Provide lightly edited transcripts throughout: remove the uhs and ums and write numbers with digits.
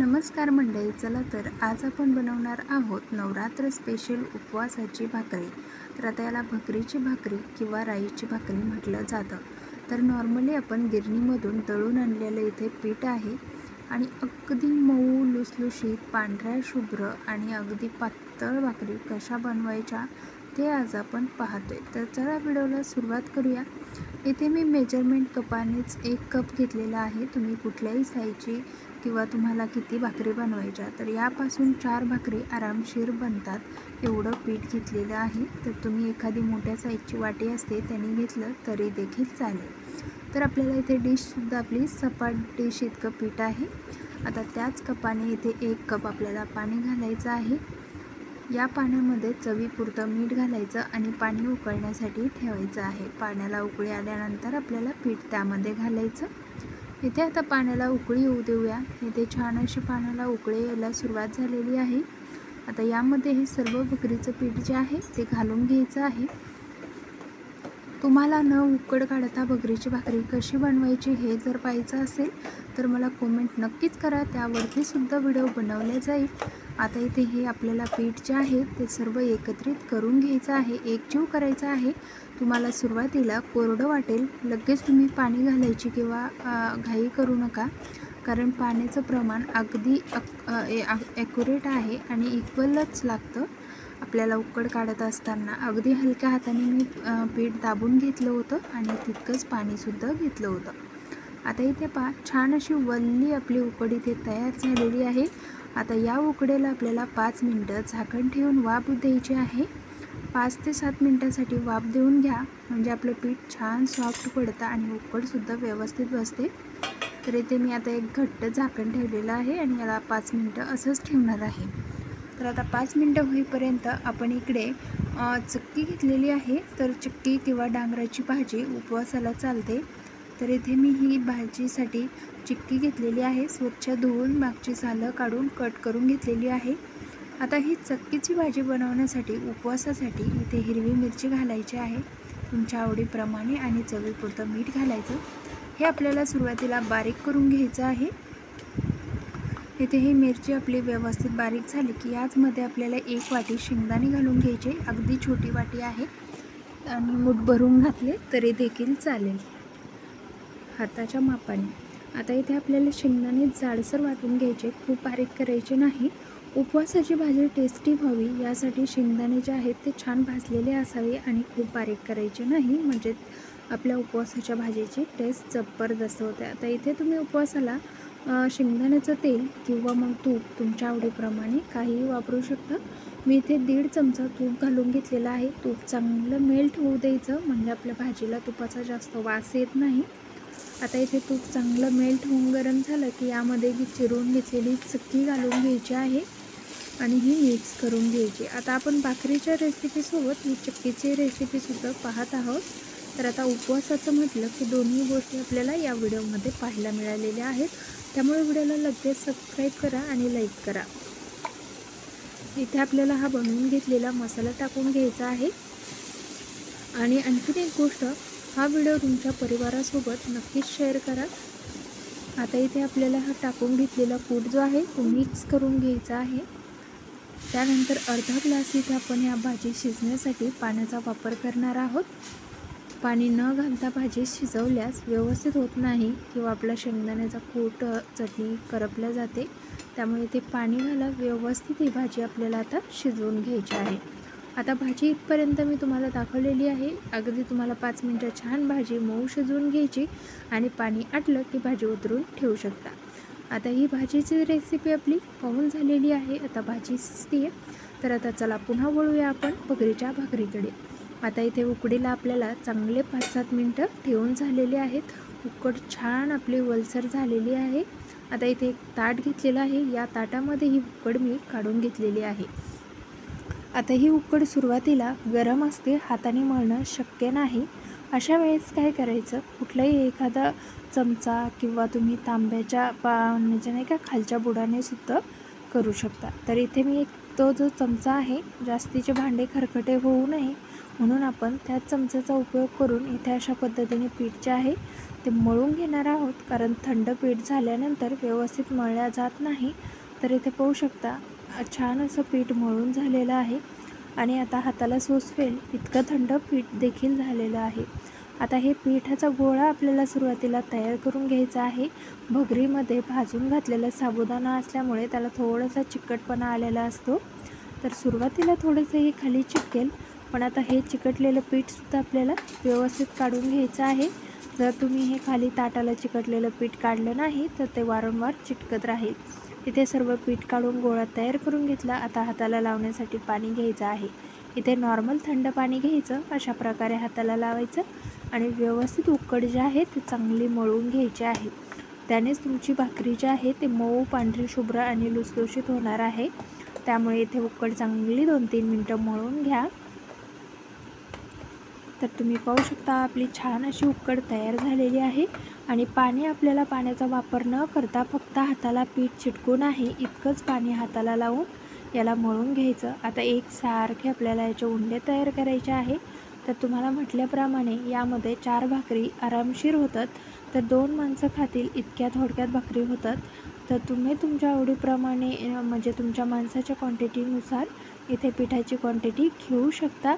नमस्कार मंडळी, चला तर आज आपण बनवणार आहोत नवरात्र स्पेशल उपवासाची भाकरी। तर आता याला भकरीची भाकरी किंवा राईची भाकरी म्हटलं जातं। तर नॉर्मली आपण गिरणीमधून दळून आणलेलं इथे पीठ आहे आणि अगदी मऊ लुसलुशीत पांढऱ्या शुभ्र आणि अगदी पातळ भाकरी कशा बनवायच्या ते आज आपण पाहतोय। तर चला व्हिडिओला सुरुवात करूया। इथे मी मेजरमेंट कपानेच 1 कप घेतलेला आहे। तुम्ही कुठल्याही साईजची किंवा तुम्हाला किती भाकरी बनवायच्या तर यापासून 4 भाकरी आरामशीर बनतात एवढं पीठ घेतलेलं आहे। तर तुम्ही एखादी मोठ्या साईजची वाटी असते त्याने घेतलं तरी देखील चालेल। तर आपल्याला इथे डिशसुद्धा आपली सपाट डिश इतकं पीठ आहे। आता त्याच कपाने इथे 1 कप आपल्याला पाणी घालायचं आहे। या पाण्यामध्ये चवीपुरतं मीठ घालायचं आणि पाणी उकळण्यासाठी ठेवायचं आहे। पाण्याला उकळी आल्यानंतर आपल्याला पीठ त्यामध्ये घालायचं। इथे आता पाण्याला उकळी येऊ देऊया। इथे छान अशी पाण्याला उकळी यायला सुरुवात झालेली आहे। आता यामध्ये हे सर्व भाकरीचं पीठ जे आहे ते घालून घ्यायचं आहे। तुम्हाला न उकड काढता भाकरीची भाकरी कशी बनवायची हे जर पाहायचं असेल तर मला कमेंट नक्कीच करा, त्यावरती सुद्धा व्हिडिओ बनवले जाईल। आता इथे हे आपल्याला पीठ जे आहे ते सर्व एकत्रित करून घ्यायचं आहे, एकजीव करायचं आहे। तुम्हाला सुरुवातीला कोरडं वाटेल, लगेच तुम्ही पाणी घालायची किंवा घाई करू नका, कारण पाण्याचं प्रमाण अगदी ॲक्युरेट आहे आणि इक्वलच लागतं। आपल्याला उकड काढत असताना अगदी हलक्या हाताने मी पीठ दाबून घेतलं होतं आणि तितकंच पाणीसुद्धा घेतलं होतं। आता इथे पहा, छान अशी वल्ली आपली उकड इथे तयार झालेली आहे। आता या उकडेला आपल्याला 5 मिनटं झाकण ठेवून वाफ द्यायची आहे। 5 ते 7 मिनटासाठी वाफ देऊन घ्या, म्हणजे आपलं पीठ छान सॉफ्ट पडतं आणि उकडसुद्धा व्यवस्थित बसते। तर इथे मी आता एक घट्ट झाकण ठेवलेलं आहे आणि याला 5 मिनटं असंच ठेवणार आहे। तर आता 5 मिनटं होईपर्यंत आपण इकडे चक्की घेतलेली आहे। तर चक्की किंवा डांगराची भाजी उपवासाला चालते। तर इथे मी ही भाजीसाठी चिक्की घेतलेली आहे, स्वच्छ धुवून मागची सालं काढून कट करून घेतलेली आहे। आता ही चक्कीची भाजी बनवण्यासाठी उपवासासाठी इथे हिरवी मिरची घालायची आहे तुमच्या आवडीप्रमाणे आणि चवीपुरतं मीठ घालायचं। हे आपल्याला सुरुवातीला बारीक करून घ्यायचं आहे। इथे ही मिरची आपली व्यवस्थित बारीक झाली की याचमध्ये आपल्याला 1 वाटी शेंगदाणे घालून घ्यायचे। अगदी छोटी वाटी आहे आणि मूठ भरून घातले तरी देखील चालेल, हाताच्या मापाने। आता इथे आपल्याला शेंगदाणे जाडसर वाटून घ्यायचे, खूप बारीक करायचे नाही। उपवासाची भाजी टेस्टी व्हावी यासाठी शेंगदाणे जे आहेत ते छान भाजलेले असावे आणि खूप बारीक करायचे नाही, म्हणजे आपल्या उपवासाच्या भाजीची टेस्ट जबरदस्त होते। आता इथे तुम्ही उपवासाला शेंगदाण्याचं तेल किंवा मग तूप तुमच्या आवडीप्रमाणे काहीही वापरू शकता। मी इथे 1.5 चमचा तूप घालून घेतलेला आहे। तूप चांगलं मेल्ट होऊ द्यायचं, म्हणजे आपल्या भाजीला तुपाचा जास्त वास येत नाही। आता इथे तूप चांगलं मेल्ट होऊन गरम झालं की यामध्ये ही चिरून घेतलेली चक्की घालून घ्यायची आहे आणि ही मिक्स करून घ्यायची। आता आपण भाकरीच्या रेसिपीसोबत ही चक्कीची रेसिपीसुद्धा पाहत आहोत। तर आता उपवासाचं म्हटलं की दोन्ही गोष्टी आपल्याला या व्हिडिओमध्ये पाहायला मिळालेल्या आहेत, त्यामुळे व्हिडिओला लगेच सबस्क्राईब करा आणि लाईक करा। इथे आपल्याला हा बनवून घेतलेला मसाला टाकून घ्यायचा आहे आणि आणखीन एक गोष्ट, हा व्हिडिओ तुमच्या परिवारासोबत नक्कीच शेअर करा। आता इथे आपल्याला हा टाकून घेतलेला कूट जो आहे तो मिक्स करून घ्यायचा आहे। त्यानंतर अर्धा ग्लास इथे आपण या भाजी शिजण्यासाठी पाण्याचा वापर करणार आहोत। पाणी न घालता भाजी शिजवल्यास व्यवस्थित होत नाही किंवा आपला शेंगदाण्याचा कूट चटणी करपल्या जाते, त्यामुळे इथे पाणी घाला, व्यवस्थित ही भाजी आपल्याला आता शिजवून घ्यायची आहे। आता भाजी इथपर्यंत मी तुम्हाला दाखवलेली आहे। अगदी तुम्हाला 5 मिनटं छान भाजी मऊ शिजवून घ्यायची आणि पाणी आटलं की भाजी उतरून ठेवू शकता। आता ही भाजीची रेसिपी आपली पाहून झालेली आहे। आता भाजी शिजते, तर आता चला पुन्हा वळूया आपण भाकरीच्या भाकरीकडे। आता इथे उकडीला आपल्याला चांगले 5-7 मिनटं ठेवून झालेले आहेत। उकड छान आपली वलसर झालेली आहे। आता इथे एक ताट घेतलेलं आहे, या ताटामध्ये ही उकड मी काढून घेतलेली आहे। आता ही उकड सुरुवातीला गरम असते, हाताने मळणं शक्य नाही। अशा वेळेस काय करायचं, कुठलाही एखादा चमचा किंवा तुम्ही तांब्याच्या पाण्याच्या नाही का खालच्या बुडाने सुद्धा करू शकता। तर इथे मी तो जो चमचा आहे, जास्तीचे भांडे खरकटे होऊ नये म्हणून आपण त्याच चमच्याचा उपयोग करून इथे अशा पद्धतीने पीठ जे आहे ते मळून घेणार आहोत, कारण थंड पीठ झाल्यानंतर व्यवस्थित मळल्या जात नाही. तर इथे पाहू शकता छान असं पीठ मळून झालेलं आहे आणि आता हाताला सोसवेल इतकं थंड पीठ देखील झालेलं आहे. आता हे पिठाचा गोळा आपल्याला सुरुवातीला तयार करून घ्यायचा आहे. भगरीमध्ये भाजून घातलेला साबुदाणा असल्यामुळे त्याला थोडासा चिकटपणा आलेला असतो. तर सुरुवातीला थोडंसं हे खाली चिकटेल, पण आता हे चिकटलेलं पीठसुद्धा आपल्याला व्यवस्थित काढून घ्यायचं आहे. जर तुम्ही हे खाली ताटाला चिकटलेलं पीठ काढलं नाही तर ते वारंवार चिटकत राहील. इथे सर्व पीठ काढून गोळा तयार करून घेतला. आता हाताला लावण्यासाठी पाणी घ्यायचं आहे. इथे नॉर्मल थंड पाणी घ्यायचं, अशा प्रकारे हाताला लावायचं आणि व्यवस्थित उकड जे आहे ते चांगली मळून घ्यायची आहे. त्यानेच तुमची भाकरी जी आहे ते मऊ, पांढरी शुभ्र आणि लुसलुशीत होणार आहे. त्यामुळे इथे उकड चांगली 2-3 मिनटं मळून घ्या. तर तुम्ही पाहू शकता आपली छान अशी उकड तयार झालेली आहे आणि पाण्याचा वापर न करता फक्त हाताला पीठ चिटकून आहे इतकंच पाणी हाताला लावून याला मळून घ्यायचं. आता एकसारखे आपल्याला याचे उंडे तयार करायचे आहे. तर तुम्हाला म्हटल्याप्रमाणे यामध्ये 4 भाकरी आरामशीर होतात. तर 2 माणसं खातील इतक्या थोडक्यात भाकरी होतात. तर तुम्ही तुमच्या आवडीप्रमाणे म्हणजे तुमच्या माणसाच्या क्वांटिटीनुसार इथे पिठाची क्वांटिटी घेऊ शकता.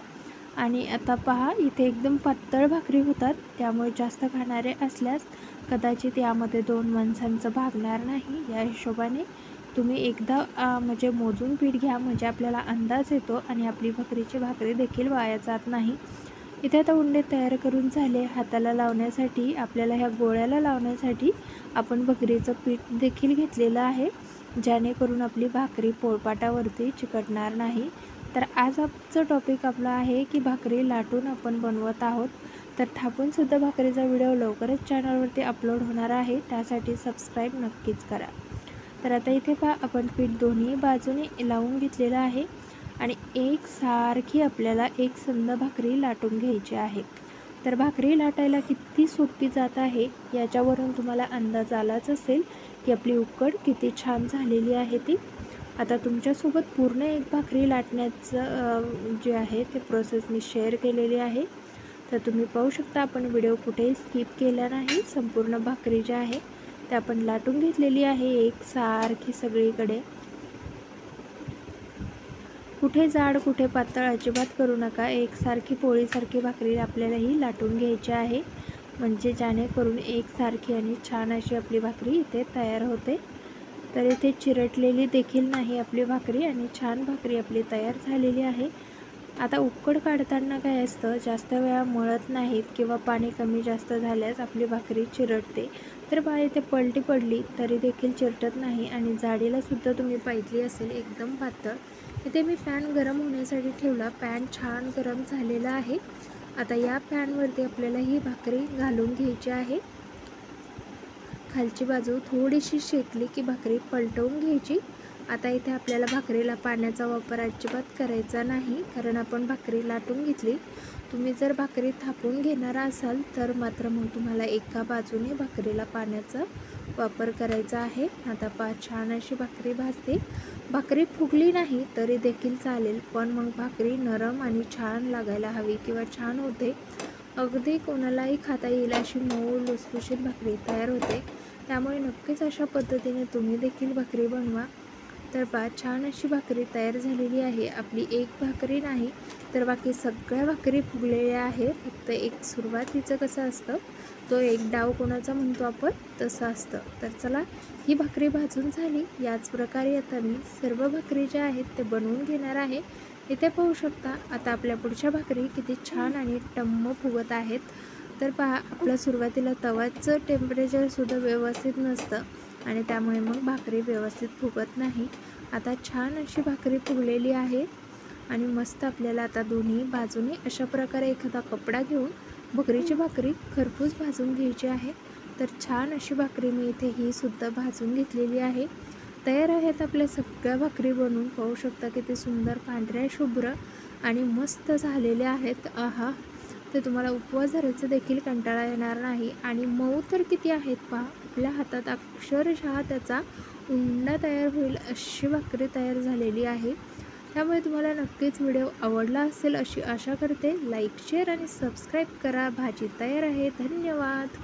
आणि आता पहा इथे एकदम पातळ भाकरी होतात, त्यामुळे जास्त खाणारे असल्यास कदाचित यामध्ये 2 माणसांचं भागणार नाही. या हिशोबाने तुम्ही एकदा म्हणजे मोजून पीठ घ्या, म्हणजे आपल्याला अंदाज येतो आणि आपली भाकरी देखील वाया जात नाही. इथे आता उंडे तयार करून झाले. हाताला लावण्यासाठी आपल्याला ह्या गोळ्याला लावण्यासाठी आपण भाकरीचं पीठ देखील घेतलेलं आहे, जेणेकरून आपली भाकरी पोळपाटावरती चिकटणार नाही. तर आज आजचं टॉपिक आपला आहे की भाकरी लाटून आपण बनवत आहोत. तर थापूनसुद्धा भाकरीचा व्हिडिओ लवकरच चॅनलवरती अपलोड होणार आहे, त्यासाठी सबस्क्राईब नक्कीच करा. तर आता इथे पहा आपण पीठ दोन्ही बाजूने लावून घेतलेलं आहे आणि एकसारखी आपल्याला एकसंध भाकरी लाटून घ्यायची आहे. तर भाकरी लाटायला किती सोपी जात आहे याच्यावरून तुम्हाला अंदाज आलाच असेल की आपली उकड किती छान झालेली आहे ती. आता तुमच्यासोबत पूर्ण एक भाकरी लाटण्याचं जे आहे ते प्रोसेस मी शेअर केलेली आहे. तर तुम्ही पाहू शकता आपण व्हिडिओ कुठेही स्किप केला नाही. संपूर्ण भाकरी जी आहे ते आपण लाटून घेतलेली आहे एकसारखी सगळीकडे. कुठे जाड कुठे पातळ अजिबात करू नका. एकसारखी पोळीसारखी भाकरी आपल्याला ही लाटून घ्यायची आहे, म्हणजे जेणेकरून एकसारखी आणि छान अशी आपली भाकरी इथे तयार होते. तर इथे चिरटलेली देखील नाही आपली भाकरी आणि छान भाकरी आपली तयार झालेली आहे. आता उकड काढताना काय असतं, जास्त वेळा मळत नाहीत किंवा पाणी कमी जास्त झाल्यास आपली भाकरी चिरटते. तर बा इथे पलटी पडली तरी देखील चिरटत नाही आणि जाडीला सुद्धा तुम्ही पाहिली असेल एकदम पातळ. इथे मी पॅन गरम होण्यासाठी ठेवला. पॅन छान गरम झालेला आहे. आता या पॅनवरती आपल्याला ही भाकरी घालून घ्यायची आहे. खालची बाजू थोडीशी शेकली की भाकरी पलटवून घ्यायची. आता इथे आपल्याला भाकरीला पाण्याचा वापर अजिबात करायचा नाही, कारण आपण भाकरी लाटून घेतली. तुम्ही जर भाकरी थापून घेणार असाल तर मात्र मग तुम्हाला एका बाजूने भाकरीला पाण्याचा वापर करायचा आहे. आता छान अशी भाकरी भाजते. भाकरी फुगली नाही तरी देखील चालेल, पण मग भाकरी नरम आणि छान लागायला हवी किंवा छान होते. अगदी कोणालाही खाता येईल अशी मऊ लुसलुशीत भाकरी तयार होते. त्यामुळे नक्कीच अशा पद्धतीने तुम्ही देखील भाकरी बनवा. तर छान अशी भाकरी तयार झालेली आहे. आपली एक भाकरी नाही तर बाकी सगळ्या भाकरी फुगलेल्या आहे. फक्त एक सुरुवातीचं कसं असतं, तो एक डाव कोणाचा म्हणतो आपण तसं असतं. तर चला ही भाकरी भाजून झाली. याच प्रकारे आता मी सर्व भाकरी ज्या आहेत ते बनवून घेणार आहे. इथे पाहू शकता आता आपल्या पुढच्या भाकरी किती छान आणि टम्म फुगत आहेत. तर पहा आपलं सुरुवातीला तवाचं टेम्परेचरसुद्धा व्यवस्थित नसतं आणि त्यामुळे मग भाकरी व्यवस्थित फुगत नाही. आता छान अशी भाकरी फुगलेली आहे आणि मस्त आपल्याला आता दोन्ही बाजूने अशा प्रकारे एखादा कपडा घेऊन भाकरीची भाकरी खरपूस भाजून घ्यायची आहे. तर छान अशी भाकरी मी इथे ही सुद्धा भाजून घेतलेली आहे. तयार आहेत आपल्या सगळ्या भाकरी बनवून. पाहू शकता किती सुंदर पांढऱ्या शुभ्र आणि मस्त झालेल्या आहेत. आहा, ते तुम्हाला उपवास धरायचा देखील कंटाळा येणार नाही. आणि मऊ तर किती आहेत पहा, आपल्या हातात अक्षरशः त्याचा उंडा तयार होईल अशी भाकरी तयार झालेली आहे. त्यामुळे तुम्हाला नक्कीच व्हिडिओ आवडला असेल अशी आशा करते. लाईक, शेअर आणि सबस्क्राईब करा. भाजी तयार आहे. धन्यवाद.